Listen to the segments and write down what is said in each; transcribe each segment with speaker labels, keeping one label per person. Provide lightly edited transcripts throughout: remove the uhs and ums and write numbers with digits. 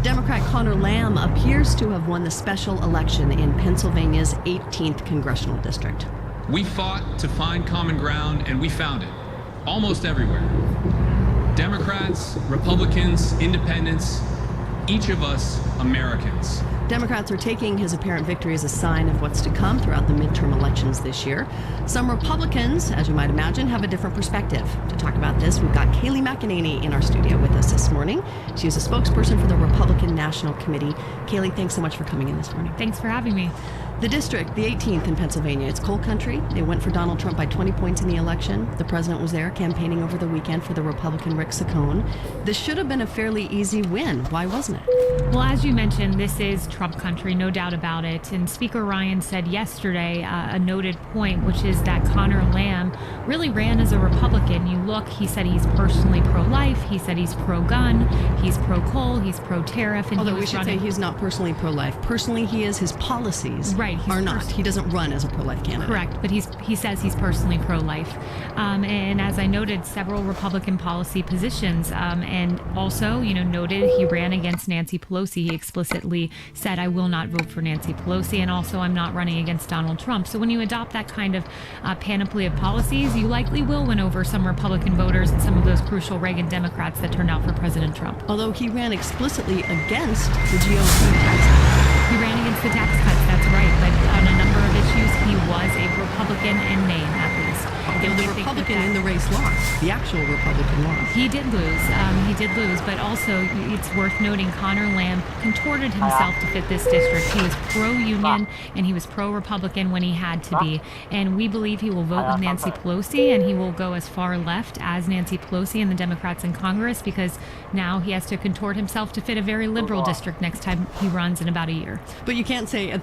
Speaker 1: Democrat Connor Lamb appears to have won the special election in Pennsylvania's 18th congressional district.
Speaker 2: We fought to find common ground, and we found it, almost everywhere. Democrats, Republicans, independents, each of us Americans.
Speaker 1: Democrats are taking his apparent victory as a sign of what's to come throughout the midterm elections this year. Some Republicans, as you might imagine, have a different perspective. To talk about this, we've got Kaylee McEnany in our studio with us this morning. She is a spokesperson for the Republican National Committee. Kaylee, thanks so much for coming in this morning.
Speaker 3: Thanks for having me.
Speaker 1: The district, the 18th in Pennsylvania, it's coal country. They went for Donald Trump by 20 points in the election. The president was there campaigning over the weekend for the Republican Rick Saccone. This should have been a fairly easy win. Why wasn't it?
Speaker 3: Well, as you mentioned, this is Trump country, no doubt about it. And Speaker Ryan said yesterday a noted point, which is that Connor Lamb really ran as a Republican. You look, he said he's personally pro-life. He said he's pro-gun. He's pro-coal. He's pro-tariff.
Speaker 1: Although we should say he's not personally pro-life. Personally, he is. His policies are not. He doesn't run as a pro-life candidate.
Speaker 3: Correct, but he says he's personally pro-life. And as I noted, several Republican policy positions. And also, noted he ran against Nancy Pelosi. He explicitly said, I will not vote for Nancy Pelosi, and also I'm not running against Donald Trump. So when you adopt that kind of panoply of policies, you likely will win over some Republican voters and some of those crucial Reagan Democrats that turned out for President Trump.
Speaker 1: Although he ran explicitly against the GOP tax cuts.
Speaker 3: He ran against the tax cuts, that's right, but on a number of issues, he was a Republican in name, at least.
Speaker 1: Although the Republican in the race lost. The actual Republican lost.
Speaker 3: He did lose, but also it's worth noting Connor Lamb contorted himself to fit this district. He was pro-union and he was pro-Republican when he had to be. And we believe he will vote with Nancy Pelosi, and he will go as far left as Nancy Pelosi and the Democrats in Congress, because now he has to contort himself to fit a very liberal district next time he runs in about a year.
Speaker 1: But you can't say on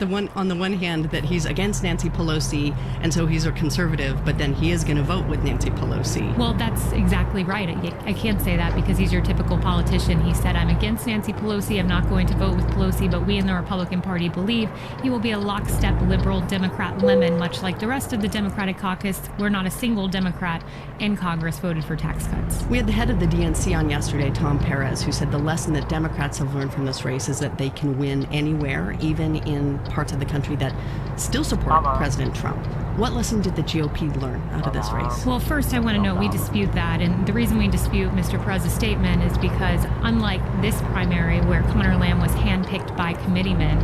Speaker 1: the one hand that he's against Nancy Pelosi and so he's a conservative, but then he is going to vote with Nancy Pelosi.
Speaker 3: Well, that's exactly right. I can't say that because he's your typical politician. He said, I'm against Nancy Pelosi. I'm not going to vote with Pelosi, but we in the Republican Party believe he will be a lockstep liberal Democrat lemon, much like the rest of the Democratic caucus, where not a single Democrat in Congress voted for tax cuts.
Speaker 1: We had the head of the DNC on yesterday, Tom Perez, who said the lesson that Democrats have learned from this race is that they can win anywhere, even in parts of the country that still support President Trump. What lesson did the GOP learn out of this race?
Speaker 3: Well, first, I want to note we dispute that. And the reason we dispute Mr. Perez's statement is because unlike this primary where Connor Lamb was handpicked by committeemen,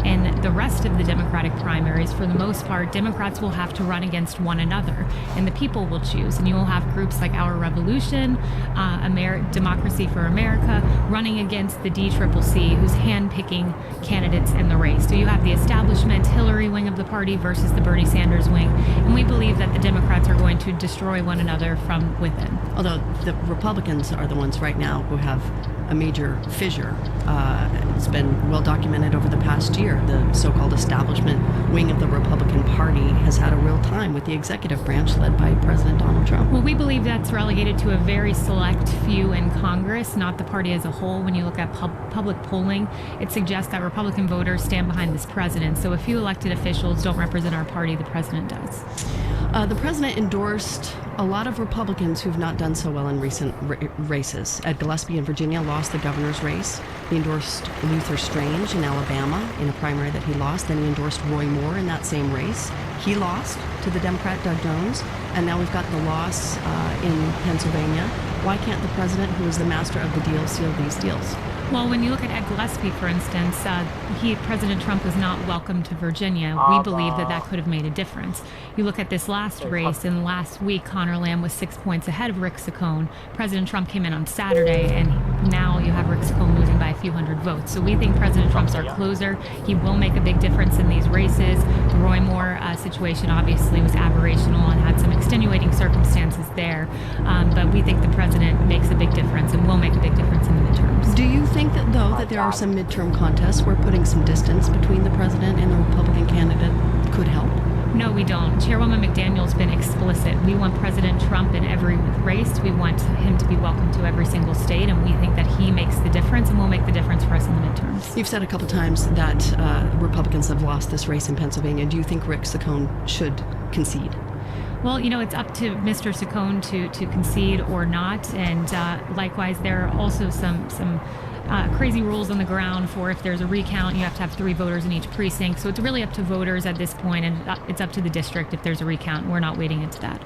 Speaker 3: and the rest of the Democratic primaries, for the most part, Democrats will have to run against one another, and the people will choose. And you will have groups like Our Revolution, Democracy for America, running against the DCCC, who's handpicking candidates in the race. So you have the establishment Hillary wing of the party versus the Bernie Sanders wing. And we believe that the Democrats are going to destroy one another from within.
Speaker 1: Although the Republicans are the ones right now who have a major fissure. It's been well documented over the past year. The so-called establishment wing of the Republican Party has had a real time with the executive branch led by President Donald Trump.
Speaker 3: Well, we believe that's relegated to a very select few in Congress, not the party as a whole. When you look at public polling, it suggests that Republican voters stand behind this president. So a few elected officials don't represent our party, the president does.
Speaker 1: The president endorsed a lot of Republicans who've not done so well in recent races. Ed Gillespie in Virginia lost the governor's race. He endorsed Luther Strange in Alabama in a primary that he lost. Then he endorsed Roy Moore in that same race. He lost to the Democrat Doug Jones. And now we've got the loss in Pennsylvania. Why can't the president, who is the master of the deal, seal these deals?
Speaker 3: Well, when you look at Ed Gillespie, for instance, President Trump was not welcome to Virginia. We believe that could have made a difference. You look at this last race, and last week, Connor Lamb was 6 points ahead of Rick Saccone. President Trump came in on Saturday, and now you have Rick Saccone losing by a few hundred votes. So we think President Trump's our closer. He will make a big difference in these races. The Roy Moore situation obviously was aberrational and had some extenuating circumstances there. But we think the president makes a big difference and will make a big difference in the midterms.
Speaker 1: Do you think that, though, that there are some midterm contests where putting some distance between the president and the Republican candidate could help?
Speaker 3: No, we don't. Chairwoman McDaniel's been explicit. We want President Trump in every race. We want him to be welcome to every single state, and we think that he makes the difference and will make the difference for us in the midterms.
Speaker 1: You've said a couple times that Republicans have lost this race in Pennsylvania. Do you think Rick Saccone should concede?
Speaker 3: Well, it's up to Mr. Saccone to concede or not, and likewise, there are also some crazy rules on the ground for if there's a recount, you have to have 3 voters in each precinct. So it's really up to voters at this point, and it's up to the district if there's a recount. We're not wading into that.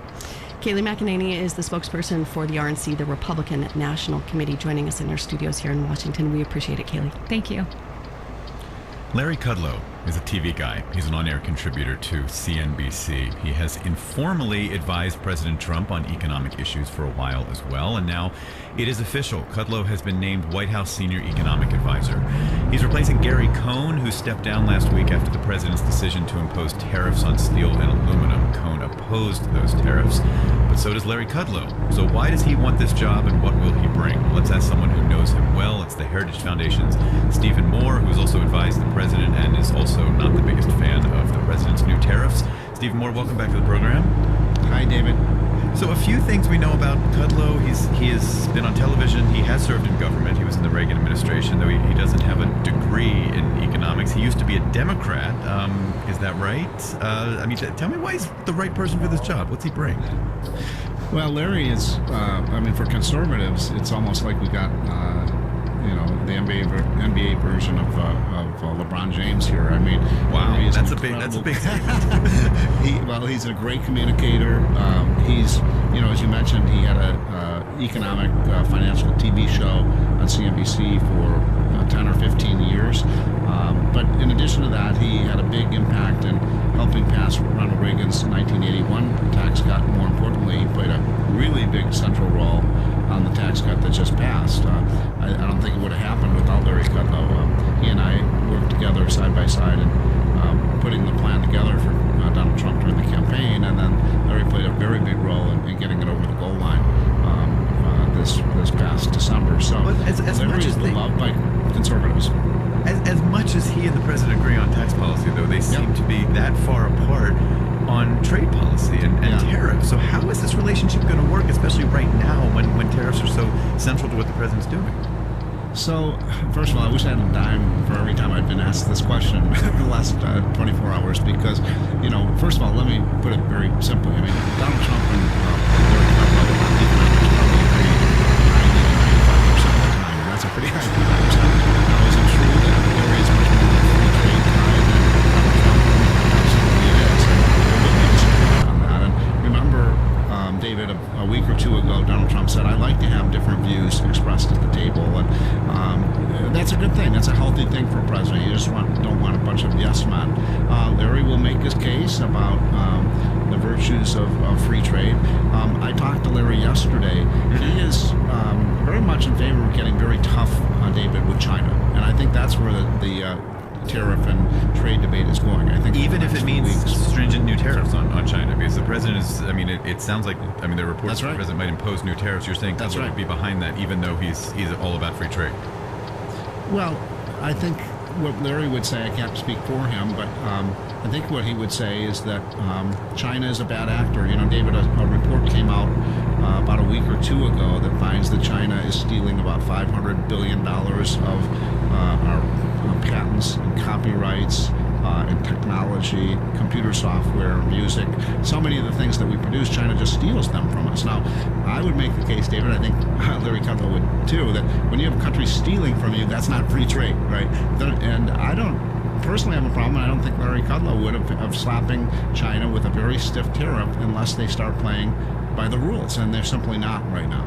Speaker 1: Kaylee McEnany is the spokesperson for the RNC, the Republican National Committee, joining us in our studios here in Washington. We appreciate it, Kaylee.
Speaker 3: Thank you.
Speaker 4: Larry Kudlow is a TV guy. He's an on-air contributor to CNBC. He has informally advised President Trump on economic issues for a while as well, and now it is official. Kudlow has been named White House Senior Economic Advisor. He's replacing Gary Cohn, who stepped down last week after the president's decision to impose tariffs on steel and aluminum. Cohn opposed those tariffs, but so does Larry Kudlow. So why does he want this job, and what will he bring? Let's ask someone who knows him well. It's the Heritage Foundation's Stephen Moore, who's also advised the president and is also not the biggest fan of the president's new tariffs. Stephen Moore, welcome back to the program.
Speaker 5: Hi, David.
Speaker 4: So a few things we know about Kudlow. He has been on television. He has served in government. He was in the Reagan administration, though he doesn't have a degree in economics. He used to be a Democrat. Is that right? Tell me why he's the right person for this job. What's he bring?
Speaker 5: Well, Larry is, for conservatives, it's almost like we got, the NBA version of LeBron James here.
Speaker 4: Wow, that's a big statement.
Speaker 5: He's a great communicator. He's, as you mentioned, he had a economic financial TV show on CNBC for 10 or 15 years. But in addition to that, he had a big impact in helping pass Ronald Reagan's 1981 tax cut. More importantly, he played a really big central role on the tax cut that just passed. I don't think it would have happened without Larry Kudlow. He and I worked together side by side in putting the plan together for Donald Trump during the campaign, and then Larry played a very big role in getting it over the goal line this past December. So Larry is beloved by conservatives.
Speaker 4: As much as he and the president agree on tax policy, though, they seem to be that far apart on trade policy and tariffs. So how is this relationship going to work, especially right now when tariffs are so central to what the president's doing?
Speaker 5: So, first of all, I wish I had a dime for every time I've been asked this question in the last 24 hours because, first of all, let me put it very simply. Donald Trump and Larry Kudlow on economics probably agree 90 to 95% of the time. That's a pretty high percentage. Now, is it true that Larry is much more of a free trade guy than Donald Trump? Absolutely it is. And we'll disagree on that. And remember, David, a week or two ago, Donald Trump said, "I'd like to have different views expressed at the table," and that's a good thing. That's a healthy thing for a president. You just don't want a bunch of yes men. Larry will make his case about the virtues of free trade. I talked to Larry yesterday. He is very much in favor of getting very tough, David, with China, and I think that's where the tariff and trade debate is going. I think
Speaker 4: even if it means stringent new tariffs on China, because the president is, it sounds like, there are reports that the president might impose new tariffs. You're saying Kudlow would be behind that, even though he's all about free trade.
Speaker 5: Well, I think what Larry would say, I can't speak for him, but I think what he would say is that China is a bad actor. David, a report came out about a week or two ago that finds that China is stealing about $500 billion of our patents and copyrights and technology, computer software, music. So many of the things that we produce, China just steals them from us. Now, I would make the case, David, I think Larry Kudlow would too, that when you have countries stealing from you, that's not free trade, right? And I don't personally have a problem, and I don't think Larry Kudlow would of slapping China with a very stiff tariff unless they start playing by the rules, and they're simply not right now.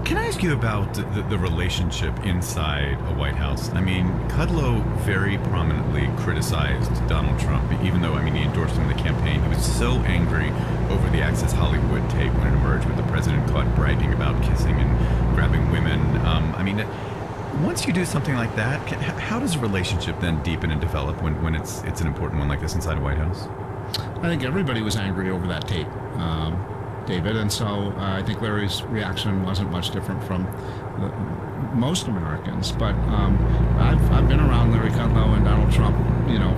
Speaker 4: Can I ask you about the relationship inside a White House? Kudlow very prominently criticized Donald Trump, even though, he endorsed him in the campaign. He was so angry over the Access Hollywood tape when it emerged, with the president caught bragging about kissing and grabbing women. Once you do something like that, how does a relationship then deepen and develop when it's an important one like this inside a White House?
Speaker 5: I think everybody was angry over that tape, David, and so I think Larry's reaction wasn't much different from most Americans. But I've been around Larry Kudlow and Donald Trump,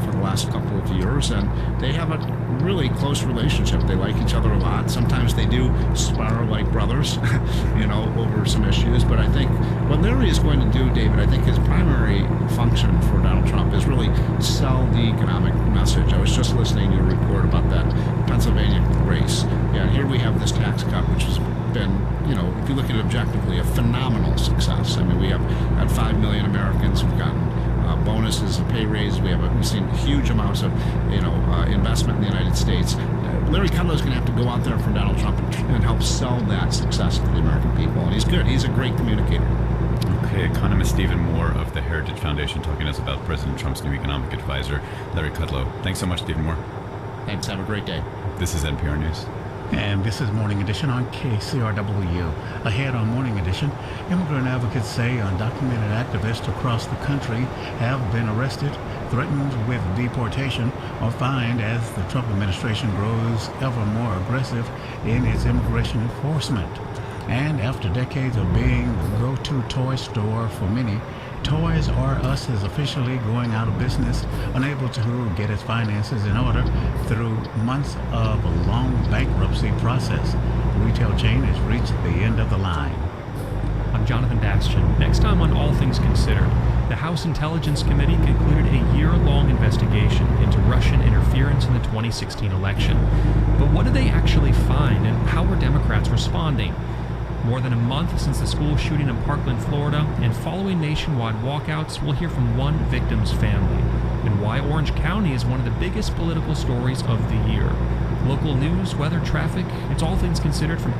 Speaker 5: for the last couple of years, and they have a really close relationship. They like each other a lot. Sometimes they do spar like brothers, over some issues. But I think what Larry is going to do, David, I think his primary function for Donald Trump is really sell the economic message. I was just listening to a report about that Pennsylvania race. Yeah, and here we have this tax cut, which was been, if you look at it objectively, a phenomenal success. I mean, we have got 5 million Americans who've gotten bonuses and pay raises. We've seen huge amounts of, investment in the United States. Larry Kudlow's going to have to go out there for Donald Trump and help sell that success to the American people. And he's good. He's a great communicator.
Speaker 4: Okay, economist Stephen Moore of the Heritage Foundation talking to us about President Trump's new economic advisor, Larry Kudlow. Thanks so much, Stephen Moore.
Speaker 5: Thanks. Have a great day.
Speaker 4: This is NPR News.
Speaker 6: And this is Morning Edition on KCRW. Ahead on Morning Edition, immigrant advocates say undocumented activists across the country have been arrested, threatened with deportation, or fined as the Trump administration grows ever more aggressive in its immigration enforcement. And after decades of being the go-to toy store for many, Toys R Us is officially going out of business, unable to get its finances in order through months of a long bankruptcy process. The retail chain has reached the end of the line.
Speaker 7: I'm Jonathan Bastian. Next time on All Things Considered, the House Intelligence Committee concluded a year-long investigation into Russian interference in the 2016 election. But what did they actually find, and how were Democrats responding? More than a month since the school shooting in Parkland, Florida, and following nationwide walkouts, we'll hear from one victim's family and why Orange County is one of the biggest political stories of the year. Local news, weather, traffic, it's All Things Considered from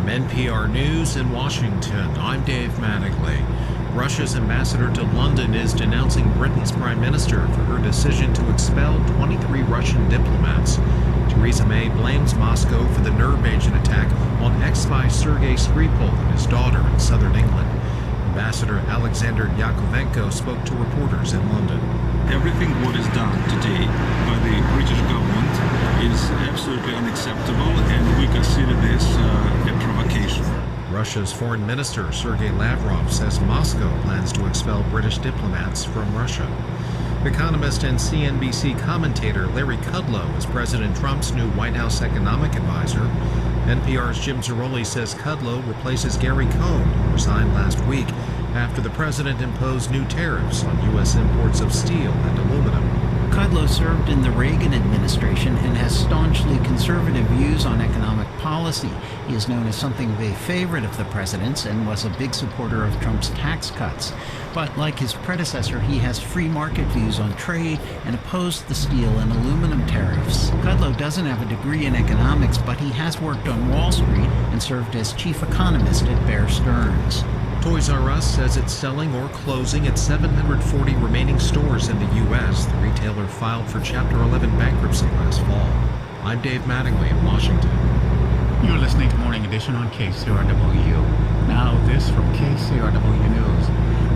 Speaker 8: NPR News in Washington, I'm Dave Mattingly. Russia's ambassador to London is denouncing Britain's prime minister for her decision to expel 23 Russian diplomats. Theresa May blames Moscow for the nerve agent attack on ex-spy Sergei Skripal and his daughter in southern England. Ambassador Alexander Yakovenko spoke to reporters in London.
Speaker 9: Everything what is done today by the British government is absolutely unacceptable, and we consider this a provocation.
Speaker 8: Russia's foreign minister Sergei Lavrov says Moscow plans to expel British diplomats from Russia. Economist and CNBC commentator Larry Kudlow is President Trump's new White House economic advisor. NPR's Jim Zarroli says Kudlow replaces Gary Cohn, who resigned last week after the president imposed new tariffs on U.S. imports of steel and aluminum.
Speaker 10: Kudlow served in the Reagan administration and has staunchly conservative views on economic policy. He is known as something of a favorite of the president's and was a big supporter of Trump's tax cuts. But like his predecessor, he has free market views on trade and opposed the steel and aluminum tariffs. Kudlow doesn't have a degree in economics, but he has worked on Wall Street and served as chief economist at Bear Stearns.
Speaker 8: Toys R Us says it's selling or closing its 740 remaining stores in the U.S. The retailer filed for Chapter 11 bankruptcy last fall. I'm Dave Mattingly in Washington.
Speaker 6: You're listening to Morning Edition on KCRW. Now this from KCRW News.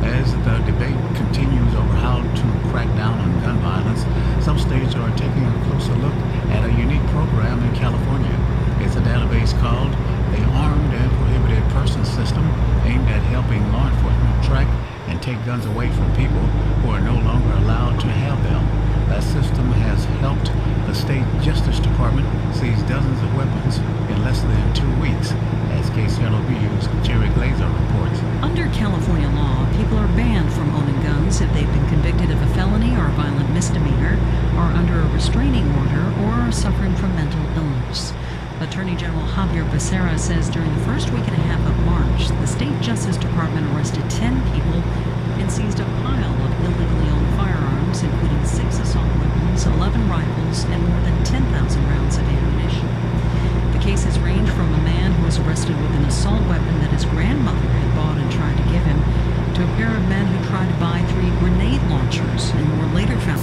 Speaker 6: As the debate continues over how to crack down on gun violence, some states are taking a closer look at a unique program in California. It's a database called the Armed and Prohibited Persons System, aimed at helping law enforcement track and take guns away from people who are no longer allowed to have them. That system has helped the state Justice Department seize dozens of weapons in less than 2 weeks, as KCRW's Jerry Glazer reports.
Speaker 11: Under California law, people are banned from owning guns if they've been convicted of a felony or a violent misdemeanor, are under a restraining order, or are suffering from mental illness. Attorney General Javier Becerra says during the first week and a half of March, the state Justice Department arrested 10 people and seized a pile of illegally owned firearms, including 6 assault weapons, 11 rifles, and more than 10,000 rounds of ammunition. The cases range from a man who was arrested with an assault weapon that his grandmother had bought and tried to give him, to a pair of men who tried to buy 3 grenade launchers and were later found.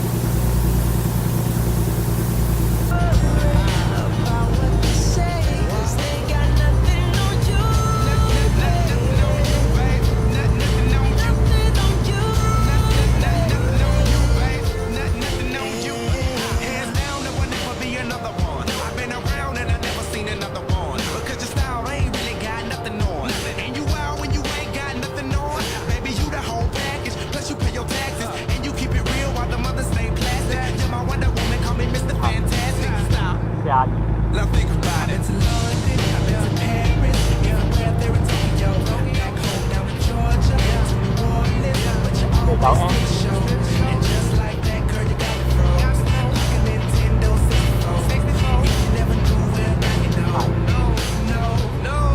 Speaker 12: Now think about it. It's a London, I've been to Paris, everywhere there in Tokyo, back home down in Georgia, to New Orleans, but you always stay show. And just like that, girl, you got it froze. Like a Nintendo 64. You never knew where I know. No.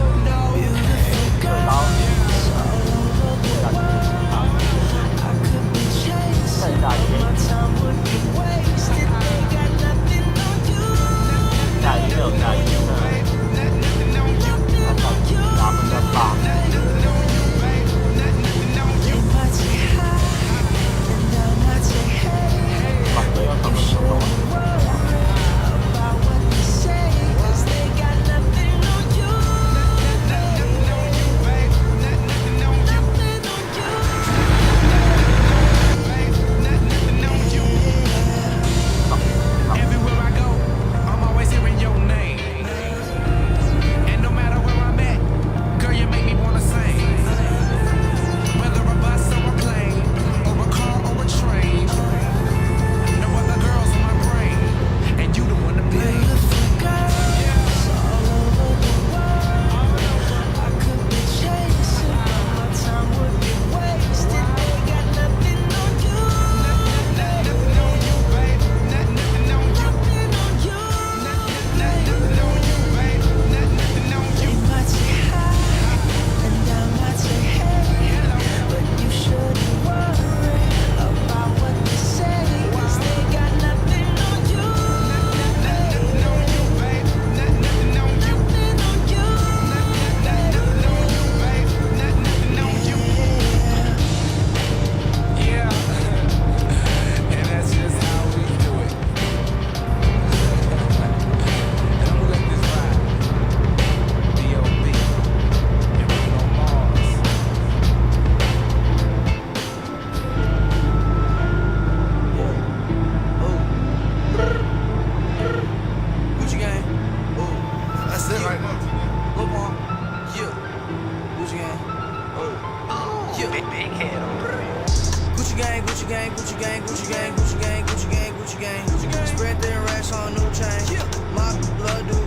Speaker 12: Gucci gang, Gucci gang, Gucci gang, Gucci gang, Gucci gang, Gucci gang, Gucci gang, Gucci gang. Spread their racks on new chain. My blood do.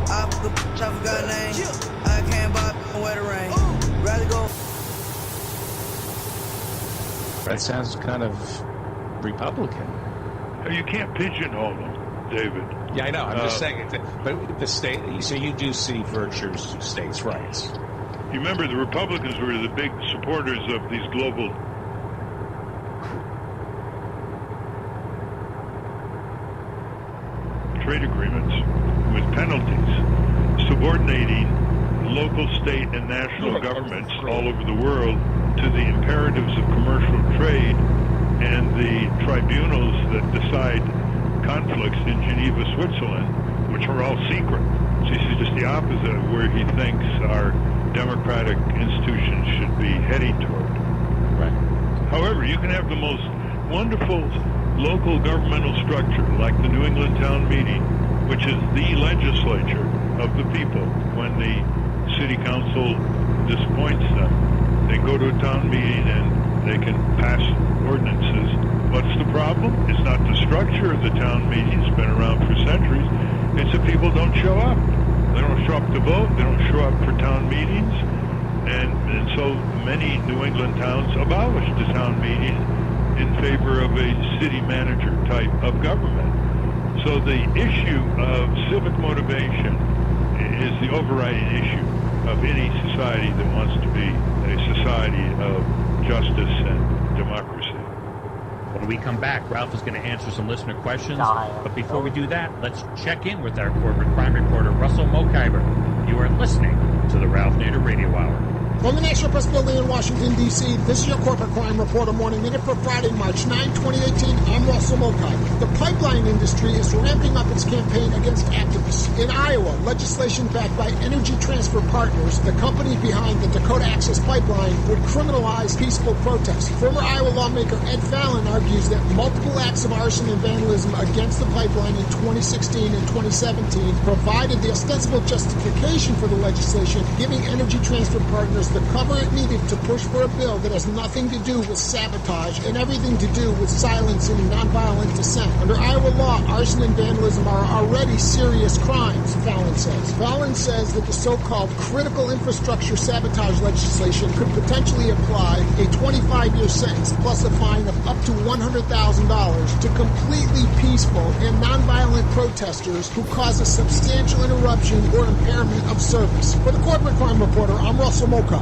Speaker 12: I forgot name. I can't buy where the rain. Rather go.
Speaker 13: That sounds kind of Republican.
Speaker 14: You can't pigeonhole them, David.
Speaker 13: Yeah, I know. I'm just saying. But the state, so you do see virtues to states' rights.
Speaker 14: You remember the Republicans were the big supporters of these global trade agreements with penalties, subordinating local, state, and national governments all over the world to the imperatives of commercial trade and the tribunals that decide conflicts in Geneva, Switzerland, which are all secret. So this is just the opposite of where he thinks our democratic institutions should be heading toward.
Speaker 13: Right.
Speaker 14: However, you can have the most wonderful local governmental structure, like the New England Town Meeting, which is the legislature of the people. When the city council disappoints them, they go to a town meeting and they can pass ordinances. What's the problem? It's not the structure of the town meeting. It's been around for centuries. It's that people don't show up. They don't show up to vote. They don't show up for town meetings. And so many New England towns abolished the town meeting in favor of a city manager type of government. So the issue of civic motivation is the overriding issue of any society that wants to be a society of justice and democracy.
Speaker 15: When we come back, Ralph is going to answer some listener questions. But before we do that, let's check in with our corporate crime reporter, Russell Mokhiber. You are listening to the Ralph Nader Radio Hour.
Speaker 16: From the National Press Building in Washington, D.C., this is your Corporate Crime Reporter Morning Minute for Friday, March 9, 2018. I'm Russell Mokhiber. The pipeline industry is ramping up its campaign against activists. In Iowa, legislation backed by Energy Transfer Partners, the company behind the Dakota Access Pipeline, would criminalize peaceful protests. Former Iowa lawmaker Ed Fallon argues that multiple acts of arson and vandalism against the pipeline in 2016 and 2017 provided the ostensible justification for the legislation, giving Energy Transfer Partners the cover it needed to push for a bill that has nothing to do with sabotage and everything to do with silencing nonviolent dissent. Under Iowa law, arson and vandalism are already serious crimes, Fallon says. Fallon says that the so-called critical infrastructure sabotage legislation could potentially apply a 25-year sentence plus a fine of up to $100,000 to completely peaceful and nonviolent protesters who cause a substantial interruption or impairment of service. For the Corporate Crime Reporter, I'm Russell Mokhiber.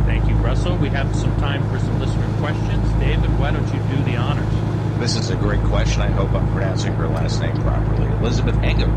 Speaker 15: Thank you, Russell. We have some time for some listener questions. David, why don't you do the honors?
Speaker 17: This is a great question. I hope I'm pronouncing her last name properly. Elizabeth Engel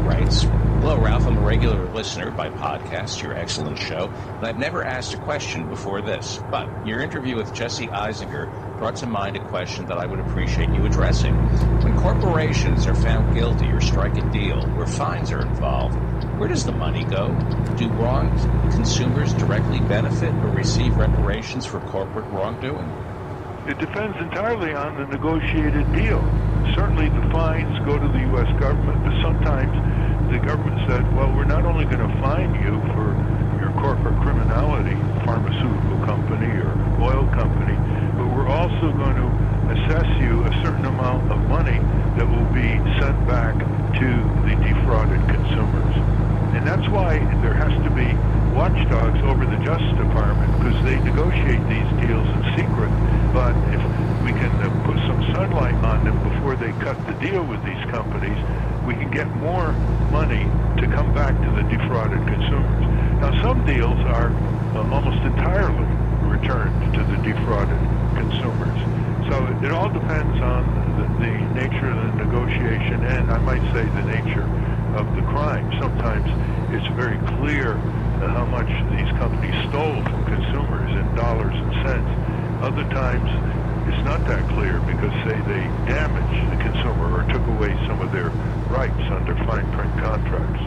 Speaker 17: writes, "Hello, Ralph. I'm a regular listener by podcast, your excellent show, and I've never asked a question before this. But your interview with Jesse Eisinger brought to mind a question that I would appreciate you addressing. When corporations are found guilty or strike a deal where fines are involved, where does the money go? Do wronged consumers directly benefit or receive reparations for corporate wrongdoing?"
Speaker 14: It depends entirely on the negotiated deal. Certainly the fines go to the U.S. government, but sometimes the government said, well, we're not only going to fine you for your corporate criminality, pharmaceutical company or oil company, but we're also going to assess you a certain amount of money that will be sent back to the defrauded consumers. And that's why there has to be watchdogs over the Justice Department, because they negotiate these deals in secret. But if we can put some sunlight on them before they cut the deal with these companies, we can get more money to come back to the defrauded consumers. Now, some deals are almost entirely returned to the defrauded consumers. So it all depends on the nature of the negotiation and, I might say, the nature of the crime. Sometimes it's very clear how much these companies stole from consumers in dollars and cents. Other times it's not that clear because, say, they damaged the consumer or took away some of their rights under fine print contracts.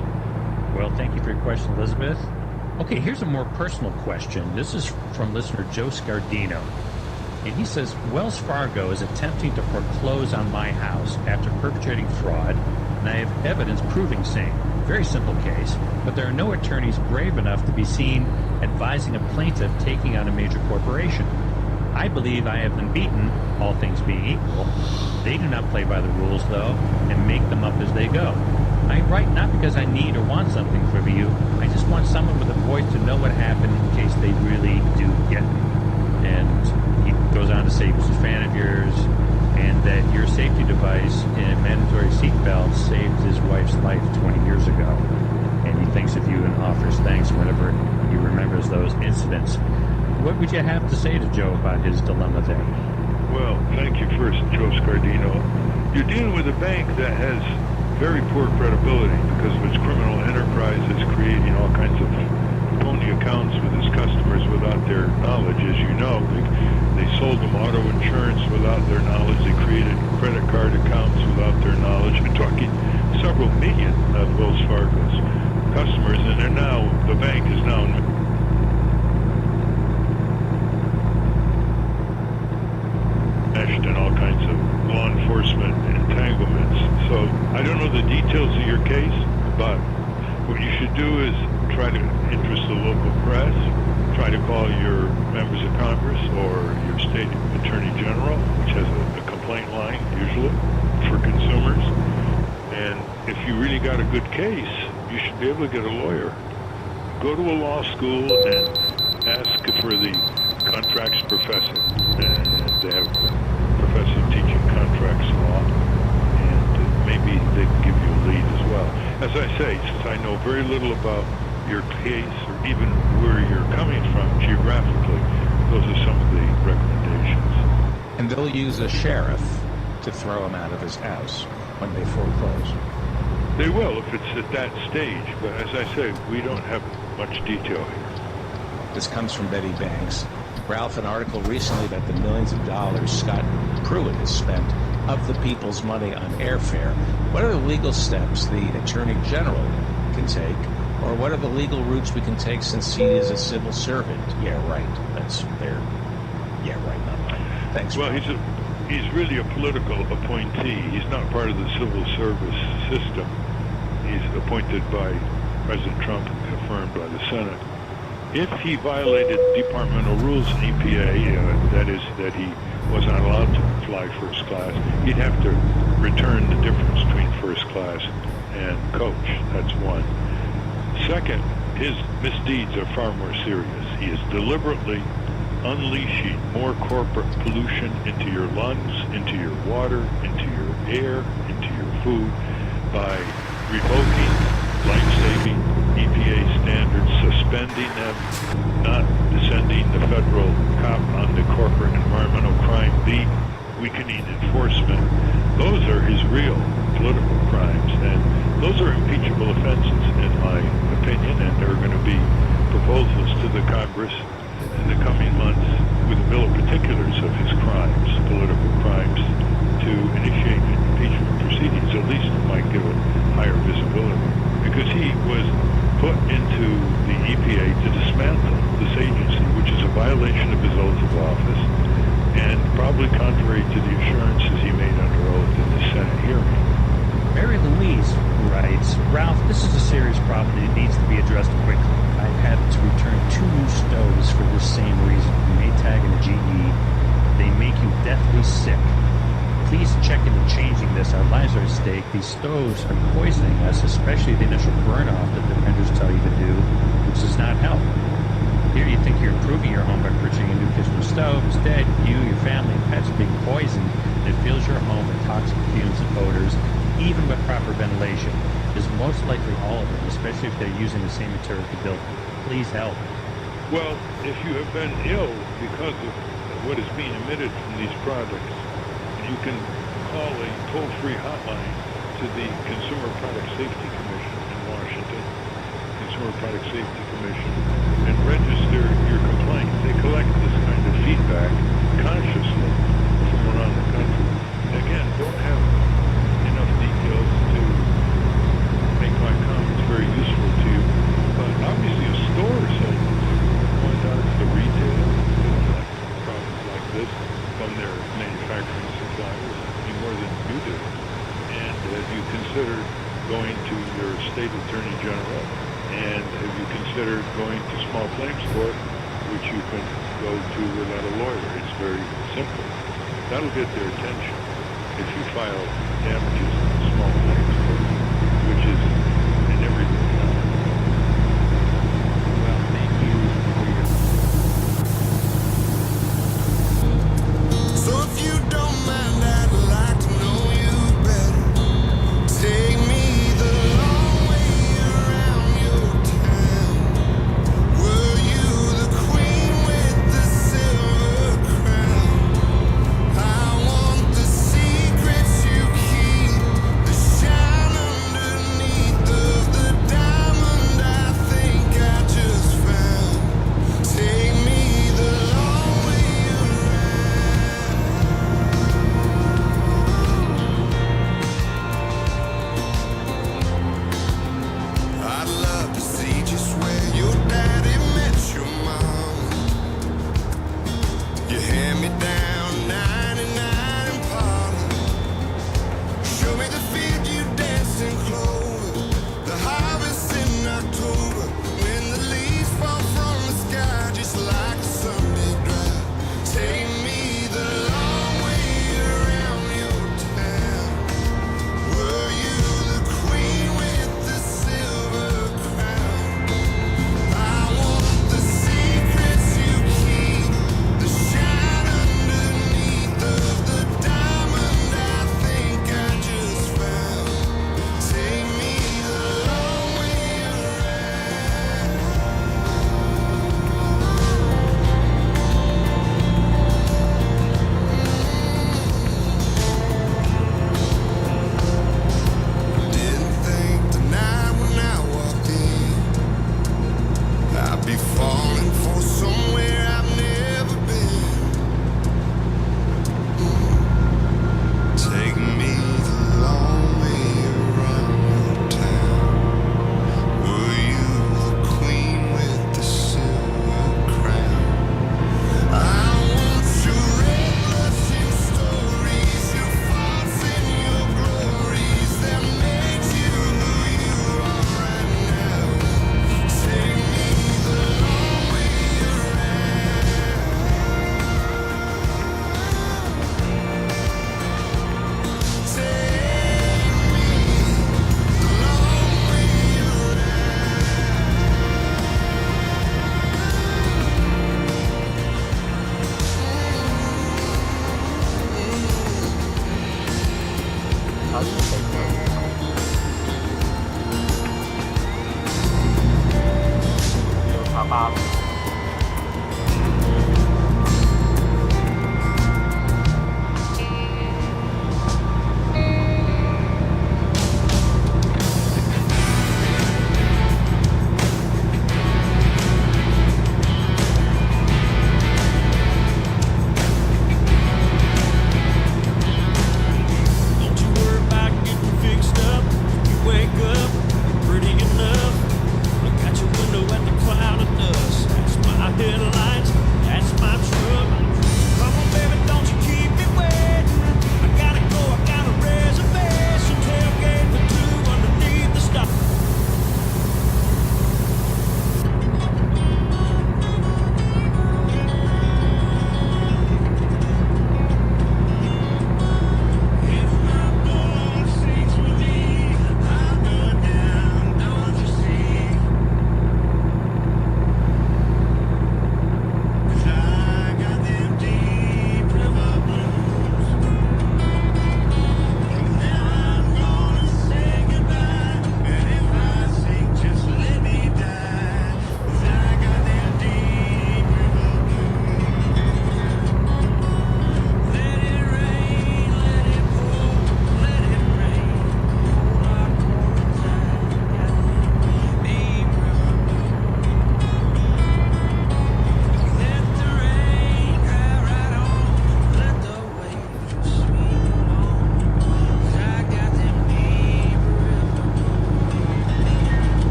Speaker 15: Well, thank you for your question, Elizabeth. Okay, here's a more personal question. This is from listener Joe Scardino. And he says, Wells Fargo is attempting to foreclose on my house after perpetrating fraud, and I have evidence proving same. Very simple case, but there are no attorneys brave enough to be seen advising a plaintiff taking on a major corporation. I believe I have them beaten, all things being equal. They do not play by the rules, though, and make them up as they go. I write not because I need or want something from you. I just want someone with a voice to know what happened in case they really do get me. And he goes on to say he was a fan of yours, and that your safety device in a mandatory seatbelt saved his wife's life 20 years ago. And he thinks of you and offers thanks whenever he remembers those incidents. What would you have to say to Joe about his dilemma there?
Speaker 14: Well, thank you first, Joe Scardino. You're dealing with a bank that has very poor credibility because of its criminal enterprises, creating all kinds of phony accounts with its customers without their knowledge. As you know, they sold them auto insurance without their knowledge. They created credit card accounts without their knowledge. We're talking several million of Wells Fargo's customers, and the bank is now meshed in all kinds of law enforcement entanglements. So I don't know the details of your case, but what you should do is try to interest the local press, try to call your members of Congress or your state attorney general, which has a complaint line usually for consumers. And if you really got a good case, you should be able to get a lawyer. Go to a law school and ask for the contracts professor. And they have a professor teaching contracts law, and maybe they can give you a lead as well. As I say, since I know very little about your case or even where you're coming from geographically, those are some of the recommendations.
Speaker 17: And they'll use a sheriff to throw him out of his house when they foreclose.
Speaker 14: They will if it's at that stage, but as I say, we don't have much detail here.
Speaker 17: This comes from Betty Banks. Ralph, an article recently about the millions of dollars Scott Pruitt has spent of the people's money on airfare. What are the legal steps the Attorney General can take, or what are the legal routes we can take since he is a civil servant? Yeah, right. That's there. Yeah, right, not right. Thanks.
Speaker 14: Well, he's really a political appointee. He's not part of the civil service system. He's appointed by President Trump and confirmed by the Senate. If he violated departmental rules in EPA, that is, that he was not allowed to fly first class, he'd have to return the difference between first class and coach. That's one. Second, his misdeeds are far more serious. He is deliberately unleashing more corporate pollution into your lungs, into your water, into your air, into your food by revoking life-saving EPA standards, suspending them, not descending the federal cop on the corporate environmental crime beat, weakening enforcement. Those are his real political crimes, and those are impeachable offenses, in my opinion, and there are going to be proposals to the Congress in the coming months with a bill of particulars of his crimes, political crimes, to initiate impeachment proceedings. At least it might give it higher visibility, because he was put into the EPA to dismantle this agency, which is a violation of his oath of office, and probably contrary to the assurances he made under oath in the Senate hearing.
Speaker 15: Mary Louise writes, Ralph, this is a serious problem and it needs to be addressed quickly. I've had to return 2 new stoves for this same reason, a Maytag and a GE. They make you deathly sick. Please check into changing this. Our lives are at stake. These stoves are poisoning us, especially the initial burn-off that the vendors tell you to do, which does not help. Here you think you're improving your home by purchasing a new kitchen stove. Instead, you, your family, and pets are being poisoned, and it fills your home with toxic fumes and odors, even with proper ventilation. Is most likely all of them, especially if they're using the same materials to build them. Please help.
Speaker 14: Well, if you have been ill because of what is being emitted from these products, you can call a toll-free hotline to the Consumer Product Safety Commission in Washington, Consumer Product Safety Commission, and register your complaint. They collect this kind of feedback consciously from around the country. Again, don't have enough details to make my comments very useful to you, but obviously a store says point out to the retail problems like this from their manufacturing suppliers any more than you do. And have you considered going to your state attorney general? And have you considered going to small claims court which you can go to without a lawyer. It's very simple. That'll get their attention. If you file damages on small things, which is in everything now.
Speaker 15: Well, thank you for your...
Speaker 12: So if you don't mind, I'd like to know you better. Take me the long way around your town. Were you the queen with the silver crown? I want the secrets you keep, the shine.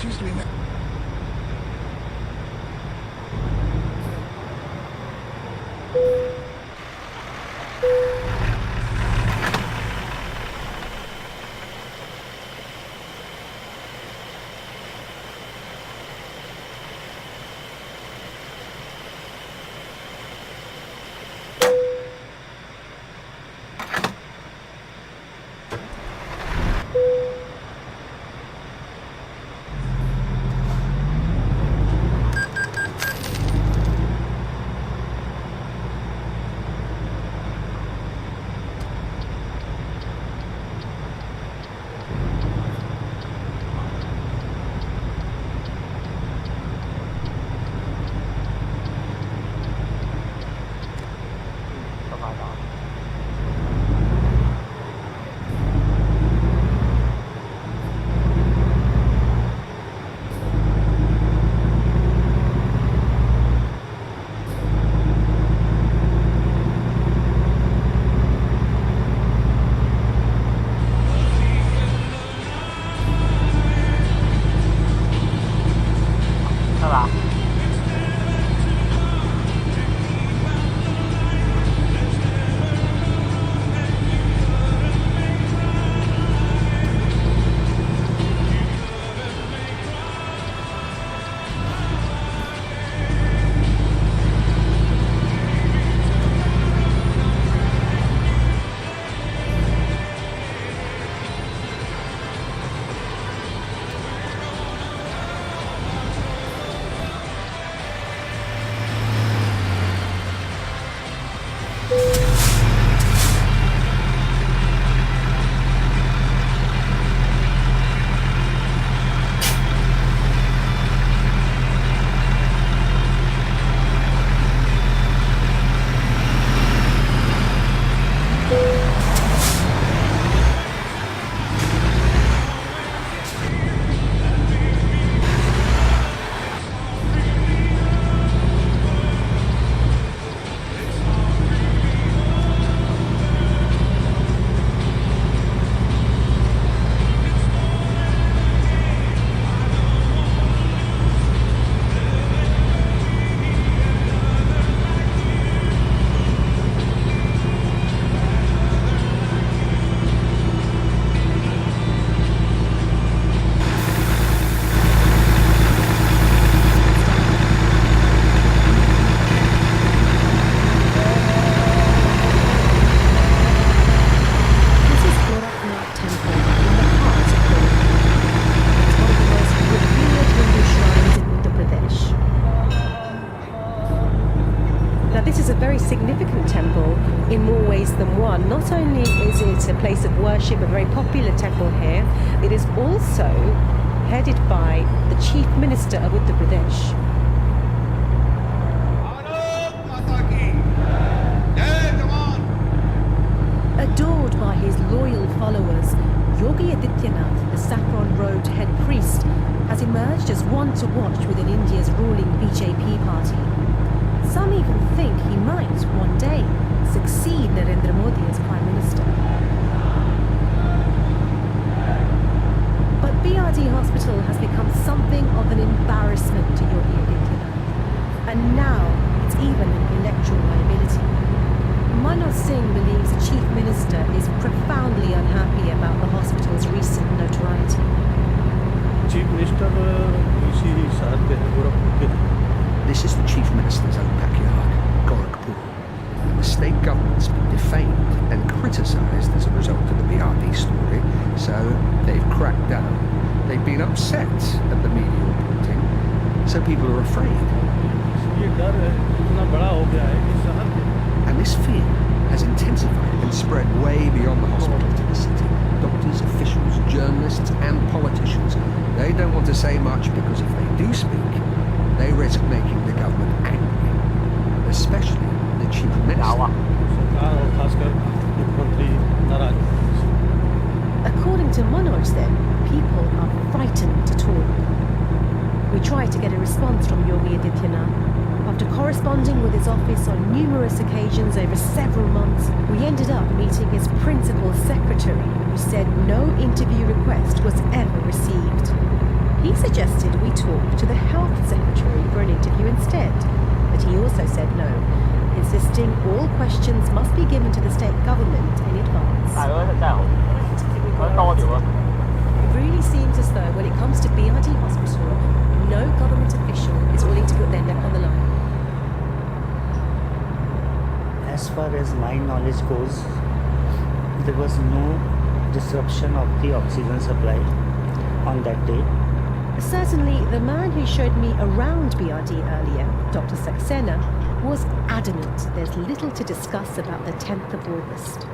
Speaker 18: she's doing it.
Speaker 19: significant temple in more ways than one. Not only is it a place of worship, a very popular temple here, it is also headed by the Chief Minister of Uttar Pradesh. Adored by his loyal followers, Yogi Adityanath, the saffron robed head priest, has emerged as one to watch within India's ruling BJP party. Some even think he might, one day, succeed Narendra Modi as Prime Minister. But BRD Hospital has become something of an embarrassment to Yogi Adityanath, and now it's even an electoral liability. Manoj Singh believes the Chief Minister is profoundly unhappy about the hospital's recent notoriety.
Speaker 20: Chief Minister,
Speaker 21: this is the Chief Minister's own backyard, Gorakhpur. The state government's been defamed and criticised as a result of the BRD story, so they've cracked down. They've been upset at the media reporting, so people are afraid. And this fear has intensified and spread way beyond the hospital to the city. Doctors, officials, journalists and politicians, they don't want to say much because if they do speak, they risk making the government angry, especially the Chief Minister.
Speaker 19: According to Manoj then, people are frightened to talk. We tried to get a response from Yogi Adityanath. After corresponding with his office on numerous occasions over several months, we ended up meeting his principal secretary, who said no interview request was ever received. He suggested we talk to the health secretary for an interview instead, but he also said no, insisting all questions must be given to the state government in advance. It really seems as though when it comes to BRD Hospital, no government official is willing to put their neck on the line.
Speaker 18: As far as my knowledge goes, there was no disruption of the oxygen supply on that day.
Speaker 19: Certainly, the man who showed me around BRD earlier, Dr. Saxena, was adamant there's little to discuss about the 10th of August.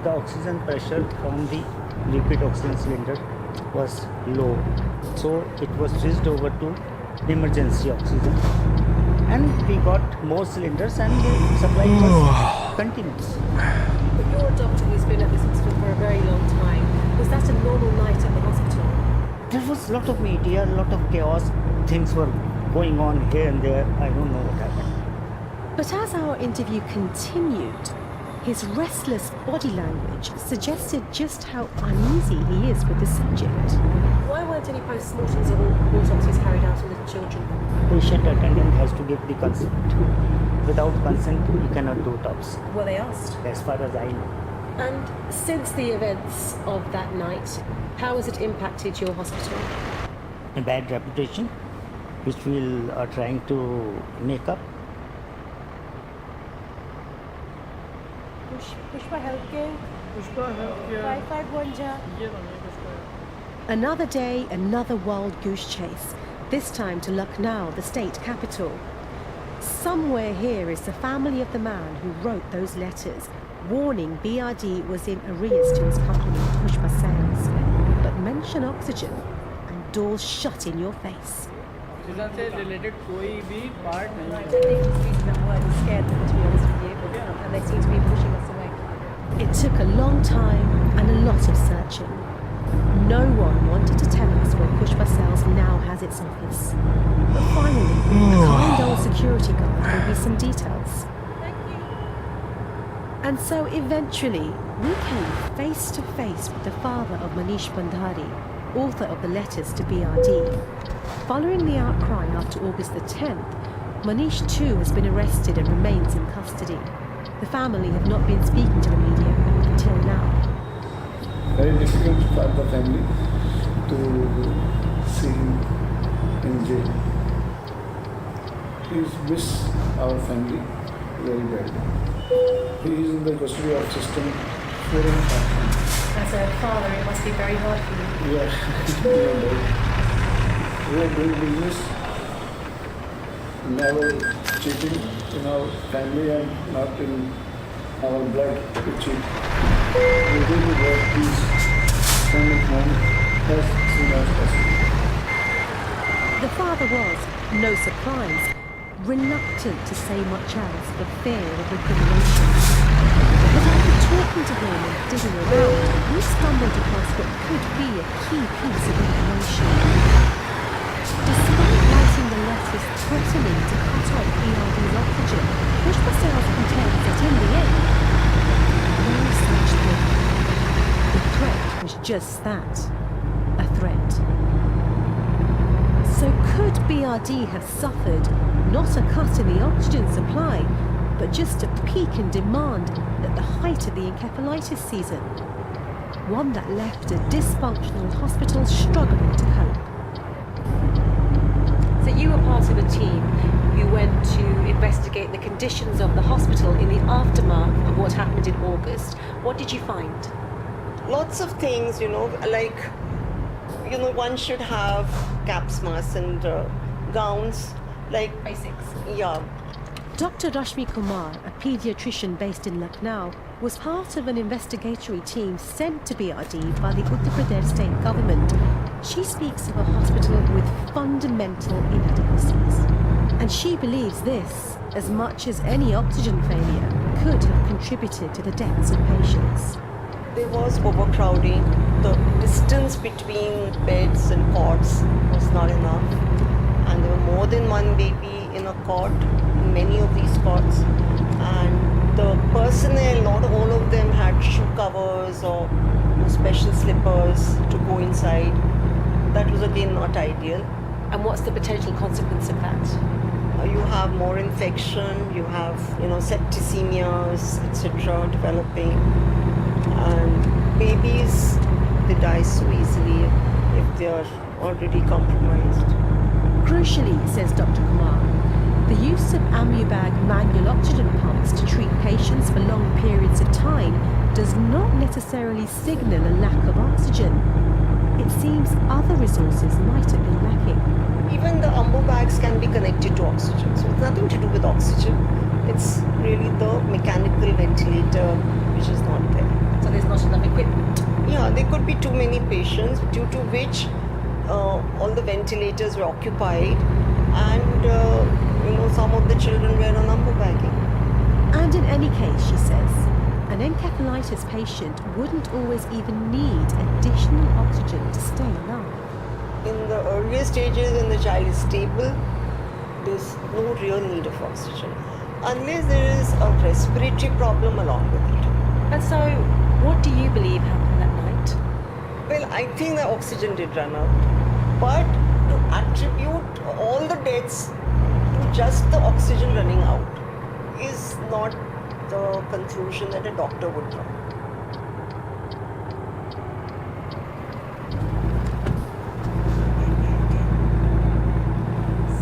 Speaker 18: The oxygen pressure from the liquid oxygen cylinder was low, so it was switched over to emergency oxygen. And we got more cylinders and the supply was continuous.
Speaker 19: But you're a doctor who's been at this hospital for a very long time. Was that a normal night at the hospital?
Speaker 18: There was a lot of media, a lot of chaos. Things were going on here and there. I don't know what happened.
Speaker 19: But as our interview continued, his restless body language suggested just how uneasy he is with the subject. Why weren't any post-mortems or autopsies carried out on the children?
Speaker 18: Patient attendant has to give the consent. Without consent, you cannot do autopsy.
Speaker 19: Were they asked?
Speaker 18: As far as I know.
Speaker 19: And since the events of that night, how has it impacted your hospital?
Speaker 18: A bad reputation, which we are trying to make up.
Speaker 19: Pushpa Healthcare. Another day, another wild goose chase. This time to Lucknow, the state capital. Somewhere here is the family of the man who wrote those letters, warning BRD was in arrears to his company, Pushpa Sales. But mention oxygen, and doors shut in your face.
Speaker 22: Oxygen से related कोई भी part नहीं है।
Speaker 19: And they seem to be pushing us away. It took a long time and a lot of searching. No one wanted to tell us where Pushpa Sales now has its office. But finally, a kind old security guard gave me some details. Thank you. And so eventually, we came face to face with the father of Manish Bandhari, author of the letters to BRD. Following the outcry after August the 10th, Manish too has been arrested and remains in custody. The family have not been speaking to the media until now.
Speaker 23: Very difficult for the family to see him in jail. He miss our family very badly. He is in the custody of system 4 and 5 months.
Speaker 19: As a father, it must be very hard for you.
Speaker 23: Yeah, we are doing business, never cheating in our family and not in our blood to cheat. We really work these family home as soon as possible.
Speaker 19: The father was, no surprise, reluctant to say much else for fear of recrimination. But after talking to him and digging around, we stumbled across what could be a key piece of information. Despite writing the letters threatening to cut off BRD's oxygen, Pushpa Sales contends that in the end, no such thing. The threat was just that, a threat. So could BRD have suffered not a cut in the oxygen supply, but just a peak in demand at the height of the encephalitis season? One that left a dysfunctional hospital struggling to cope. So you were part of a team who went to investigate the conditions of the hospital in the aftermath of what happened in August. What did you find?
Speaker 24: Lots of things, one should have caps, masks and gowns, like
Speaker 19: basics.
Speaker 24: Yeah.
Speaker 19: Dr. Rashmi Kumar, a paediatrician based in Lucknow, was part of an investigatory team sent to BRD by the Uttar Pradesh state government. She speaks of a hospital with fundamental inadequacies. And she believes this, as much as any oxygen failure, could have contributed to the deaths of patients.
Speaker 24: There was overcrowding. The distance between beds and cots was not enough. And there were more than one baby in a cot, in many of these cots. And the personnel, not all of them had shoe covers or special slippers to go inside. that was again not ideal.
Speaker 19: And what's the potential consequence of that?
Speaker 24: You have more infection, you have, septicemias, etc. developing. And babies, they die so easily if they are already compromised.
Speaker 19: Crucially, says Dr. Kumar, the use of Amubag manual oxygen pumps to treat patients for long periods of time does not necessarily signal a lack of oxygen. It seems other resources might have been lacking.
Speaker 24: Even the umbo bags can be connected to oxygen, so it's nothing to do with oxygen. It's really the mechanical ventilator which is not there.
Speaker 19: So there's not enough equipment?
Speaker 24: Yeah, there could be too many patients, due to which all the ventilators were occupied, and some of the children were on umbo bagging.
Speaker 19: And in any case, she says, an encephalitis patient wouldn't always even need additional oxygen to stay alive.
Speaker 24: In the earlier stages, when the child is stable, there's no real need of oxygen, unless there is a respiratory problem along with it.
Speaker 19: And so, what do you believe happened that night?
Speaker 24: Well, I think the oxygen did run out, but to attribute all the deaths to just the oxygen running out is not the conclusion that a doctor would draw.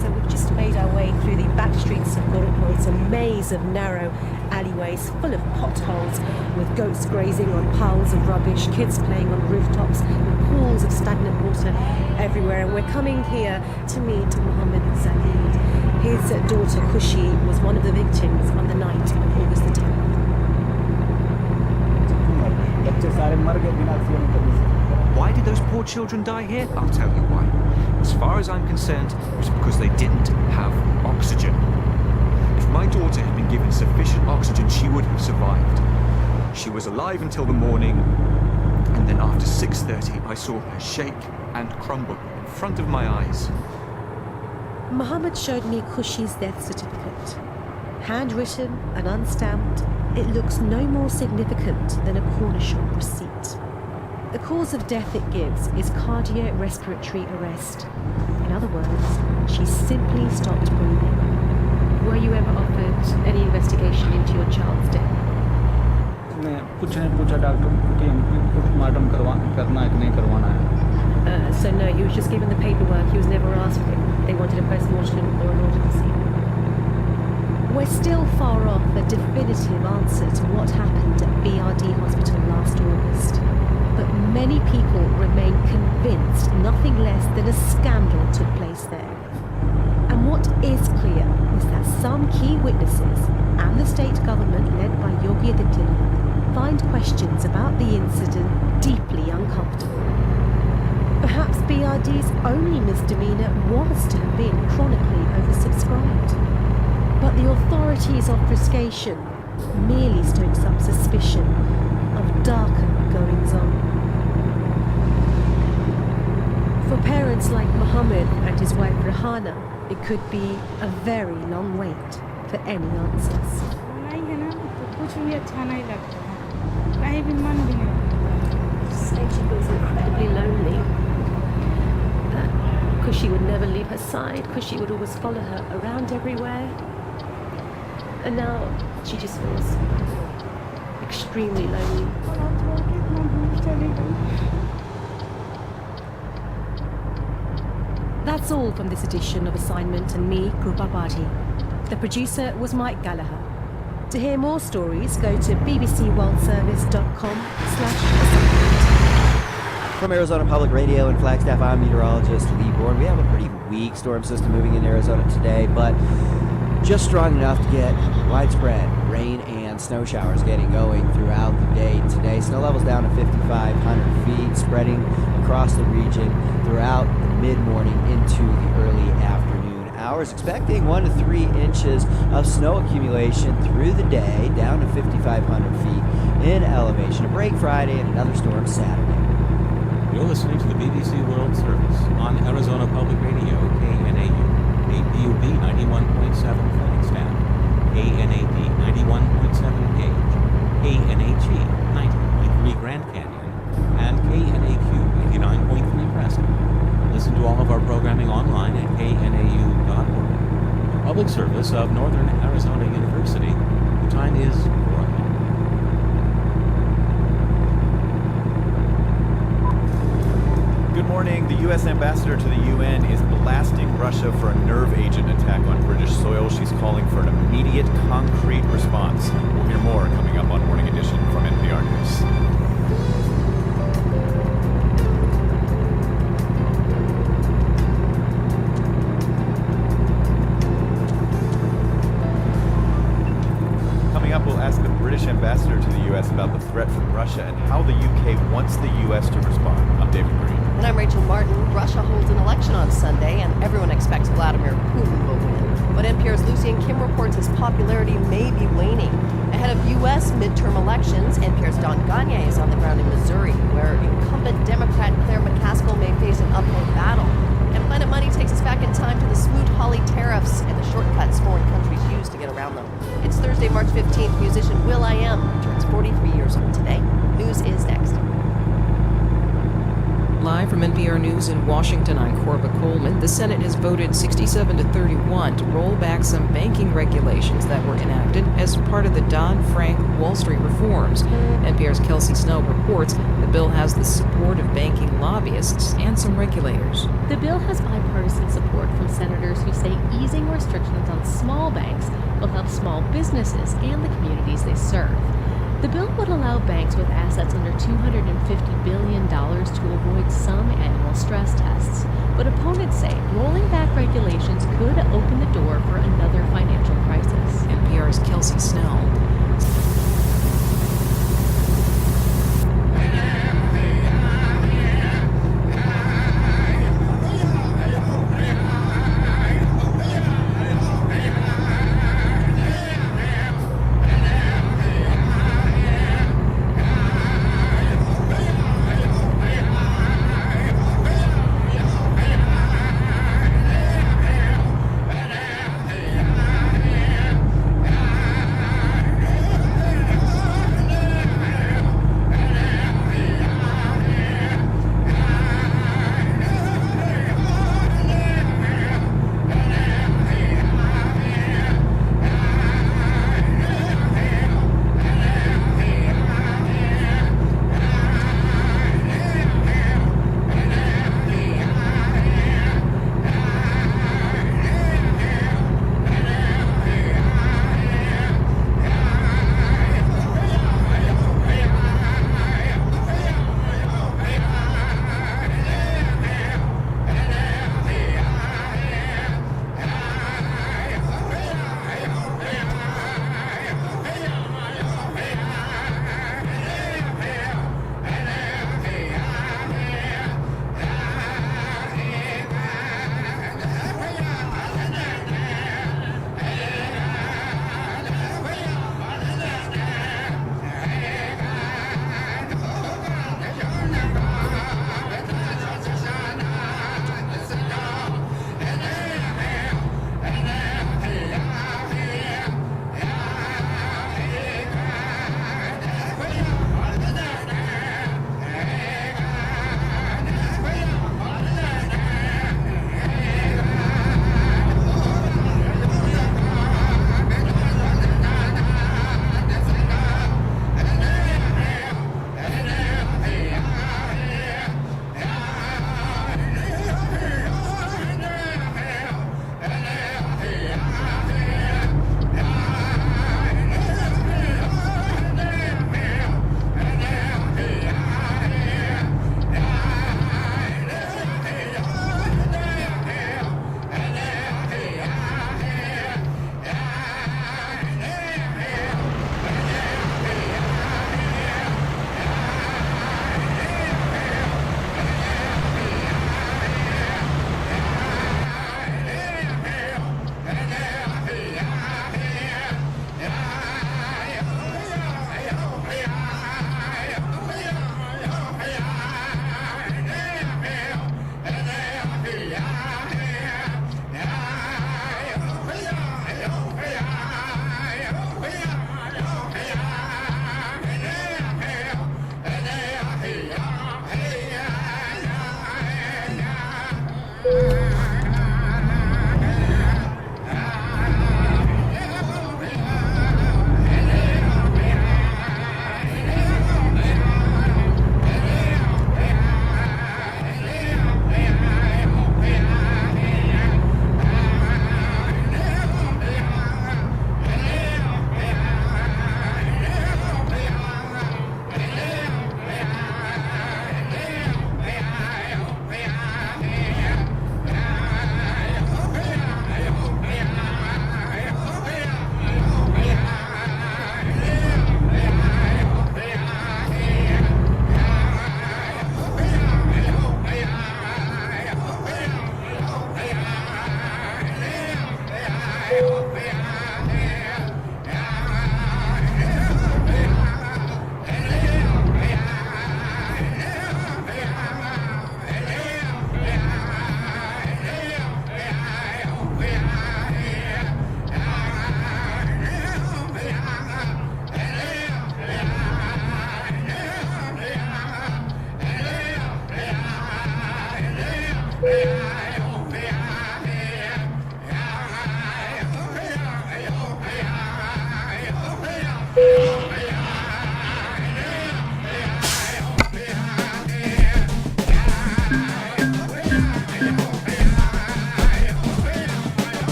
Speaker 19: So we've just made our way through the back streets of Gorakhpur. It's a maze of narrow alleyways full of potholes, with goats grazing on piles of rubbish, kids playing on rooftops, and pools of stagnant water everywhere. And we're coming here to meet Mohammed Zahid. His daughter Khushi was one of the victims on the night of August the 10th.
Speaker 1: Why did those poor children die here? I'll tell you why. As far as I'm concerned, it was because they didn't have oxygen. If my daughter had been given sufficient oxygen, she would have survived. She was alive until the morning, and then after 6:30, I saw her shake and crumble in front of my eyes.
Speaker 19: Mohammed showed me Khushi's death certificate. Handwritten and unstamped, it looks no more significant than a corner shop receipt. The cause of death it gives is cardiorespiratory arrest. In other words, she simply stopped breathing. Were you ever offered any investigation into your child's death?
Speaker 2: कुछ नहीं पूछा doctor कि postmortem करना है कि नहीं करवाना है.
Speaker 19: So no, he was just given the paperwork. He was never asked if they wanted a post-mortem or an autopsy. We're still far off a definitive answer to what happened at BRD Hospital last August. But many people remain convinced nothing less than a scandal took place there. And what is clear is that some key witnesses and the state government led by Yogi Adityanath find questions about the incident deeply uncomfortable. Perhaps BRD's only misdemeanor was to have been chronically oversubscribed. But the authorities' obfuscation merely stokes up suspicion of darker goings-on. For parents like Mohammed and his wife Rahana, it could be a very long wait for any answers. She feels incredibly lonely. That Khushi would never leave her side. Khushi would always follow her around everywhere. And now she just feels extremely lonely. That's all from this edition of Assignment and me, Krupa Bhati. The producer was Mike Gallagher. To hear more stories, go to bbcworldservice.com/assignment.
Speaker 3: From Arizona Public Radio in Flagstaff, I'm meteorologist Lee Bourne. We have a pretty weak storm system moving in Arizona today, but just strong enough to get widespread rain and snow showers getting going throughout the day today. Snow levels down to 5,500 feet, spreading across the region throughout the mid-morning into the early afternoon hours. Expecting 1 to 3 inches of snow accumulation through the day, down to 5,500 feet in elevation. A break Friday and another storm Saturday.
Speaker 5: You're listening to the BBC World Service on Arizona Public Radio, KNAU, APUB 91.7 Flagstaff, KNAP 91.7 Gage, KNHE 90.3 Grand Canyon, and KNAQ 89.3 Preston. programming online at knau.org. Public service of Northern Arizona University. The time is 4 o'clock.
Speaker 4: Good morning. The U.S. ambassador to the UN is blasting Russia for a nerve agent attack on British soil. She's calling for an immediate, concrete response. We'll hear more coming up on Morning Edition from NPR News. Coming up, we'll ask the British ambassador to the U.S. about the threat from Russia and how the U.K. wants the U.S. to respond. I'm David Green.
Speaker 7: And I'm Rachel Martin. Russia holds an election on Sunday, and everyone expects Vladimir Putin will win. But NPR's Lucy and Kim reports his popularity may be waning. Ahead of U.S. midterm elections, NPR's Don Gagne is on the ground in Missouri, where incumbent Democrat Claire McCaskill may face an uphill battle. And Planet Money takes us back in time to the Smoot-Hawley tariffs and the shortcuts foreign countries use to get around them. It's Thursday, March 15th. Musician will.i.am turns 43 years old today. News is next.
Speaker 9: Live from NPR News in Washington, I'm Corba Coleman. The Senate has voted 67-31 to roll back some banking regulations that were enacted as part of the Dodd-Frank Wall Street reforms. NPR's Kelsey Snow reports the bill has the support of banking lobbyists and some regulators.
Speaker 10: The bill has bipartisan support from senators who say easing restrictions on small banks will help small businesses and the communities they serve. The bill would allow banks with assets under $250 billion to avoid some annual stress tests. But opponents say rolling back regulations could open the door for another financial crisis.
Speaker 9: NPR's Kelsey Snell.